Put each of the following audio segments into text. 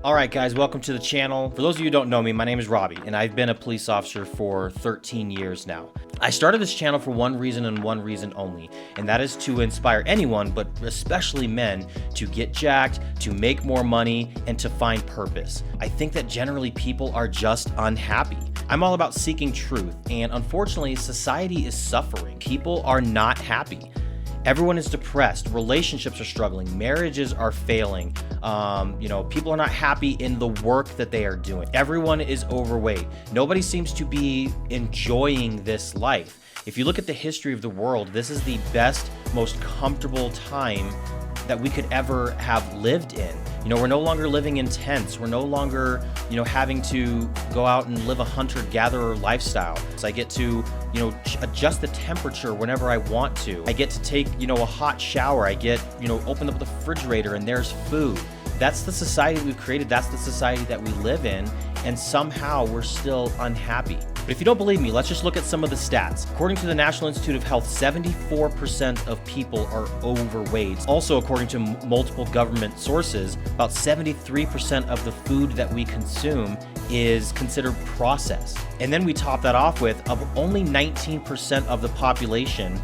All right, guys, welcome to the channel. For those of you who don't know me, my name is Robbie, and I've been a police officer for 13 years now. I started this channel for one reason and one reason only, and that is to inspire anyone, but especially men, to get jacked, to make more money, and to find purpose. I think that generally people are just unhappy. I'm all about seeking truth, and unfortunately, society is suffering. People are not happy. Everyone is depressed, relationships are struggling, marriages are failing, people are not happy in the work that they are doing. Everyone is overweight. Nobody seems to be enjoying this life. If you look at the history of the world, this is the best, most comfortable time that we could ever have lived in. We're no longer living in tents. We're no longer, having to go out and live a hunter-gatherer lifestyle. So I get to, adjust the temperature whenever I want to. I get to take, a hot shower. I get, open up the refrigerator and there's food. That's the society we've created. That's the society that we live in. And somehow we're still unhappy. But if you don't believe me, let's just look at some of the stats. According to the National Institute of Health, 74% of people are overweight. Also, according to multiple government sources, about 73% of the food that we consume is considered processed. And then we top that off with only 19% of the population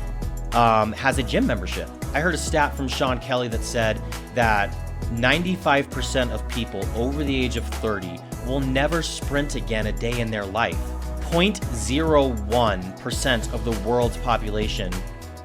has a gym membership. I heard a stat from Sean Kelly that said that 95% of people over the age of 30 will never sprint again a day in their life. 0.01% of the world's population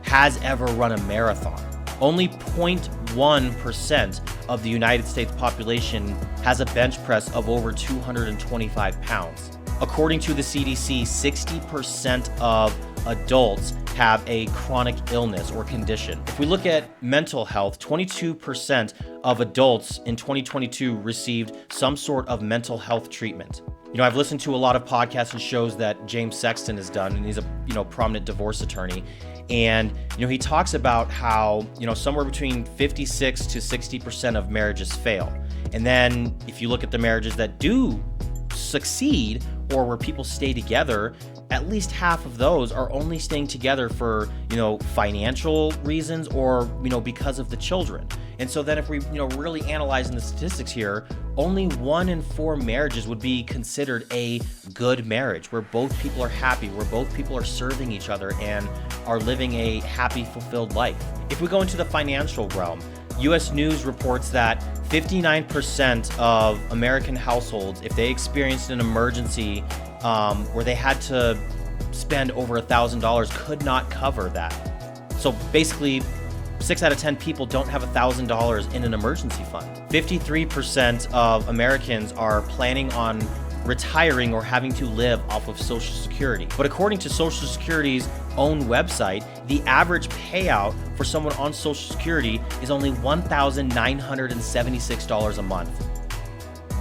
has ever run a marathon. Only 0.1% of the United States population has a bench press of over 225 pounds. According to the CDC, 60% of adults have a chronic illness or condition. If we look at mental health, 22% of adults in 2022 received some sort of mental health treatment. I've listened to a lot of podcasts and shows that James Sexton has done, and he's a prominent divorce attorney. And he talks about how somewhere between 56 to 60% of marriages fail. And then if you look at the marriages that do succeed, or where people stay together, at least half of those are only staying together for, financial reasons or, because of the children. And so then if we, really analyzing the statistics here, only 1 in 4 marriages would be considered a good marriage, where both people are happy, where both people are serving each other and are living a happy, fulfilled life. If we go into the financial realm, U.S. News reports that 59% of American households, if they experienced an emergency where they had to spend over $1,000, could not cover that. So basically, 6 out of 10 people don't have $1,000 in an emergency fund. 53% of Americans are planning on retiring or having to live off of Social Security. But according to Social Security's own website, the average payout for someone on Social Security is only $1,976 a month.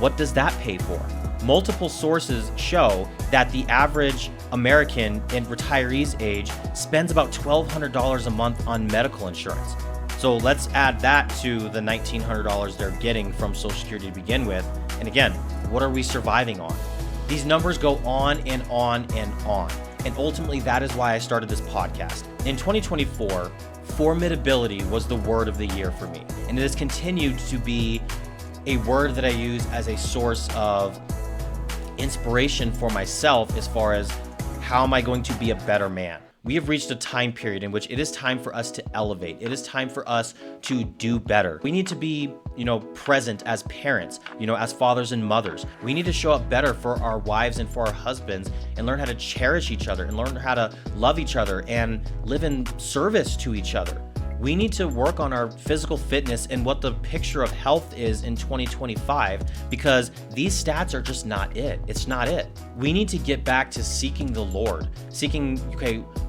What does that pay for? Multiple sources show that the average American in retirees' age spends about $1,200 a month on medical insurance. So let's add that to the $1,900 they're getting from Social Security to begin with. And again, what are we surviving on? These numbers go on and on and on. And ultimately, that is why I started this podcast. In 2024, formidability was the word of the year for me. And it has continued to be a word that I use as a source of inspiration for myself as far as how am I going to be a better man. We have reached a time period in which it is time for us to elevate. It is time for us to do better. We need to be, present as parents, as fathers and mothers. We need to show up better for our wives and for our husbands and learn how to cherish each other and learn how to love each other and live in service to each other. We need to work on our physical fitness and what the picture of health is in 2025, because these stats are just not it. It's not it. We need to get back to seeking the Lord,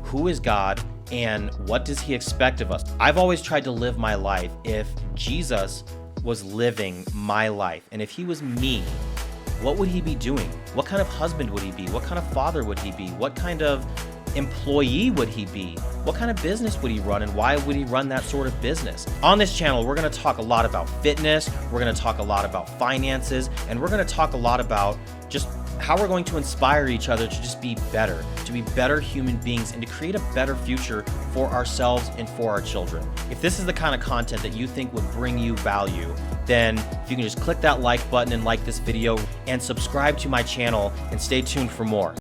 who is God and what does he expect of us? I've always tried to live my life if Jesus was living my life, and if he was me, what would he be doing? What kind of husband would he be? What kind of father would he be? What kind of employee would he be? What kind of business would he run, and why would he run that sort of business? On this channel, we're going to talk a lot about fitness, we're going to talk a lot about finances, and we're going to talk a lot about just how we're going to inspire each other to just be better, to be better human beings, and to create a better future for ourselves and for our children. If this is the kind of content that you think would bring you value, then if you can just click that like button and like this video and subscribe to my channel and stay tuned for more.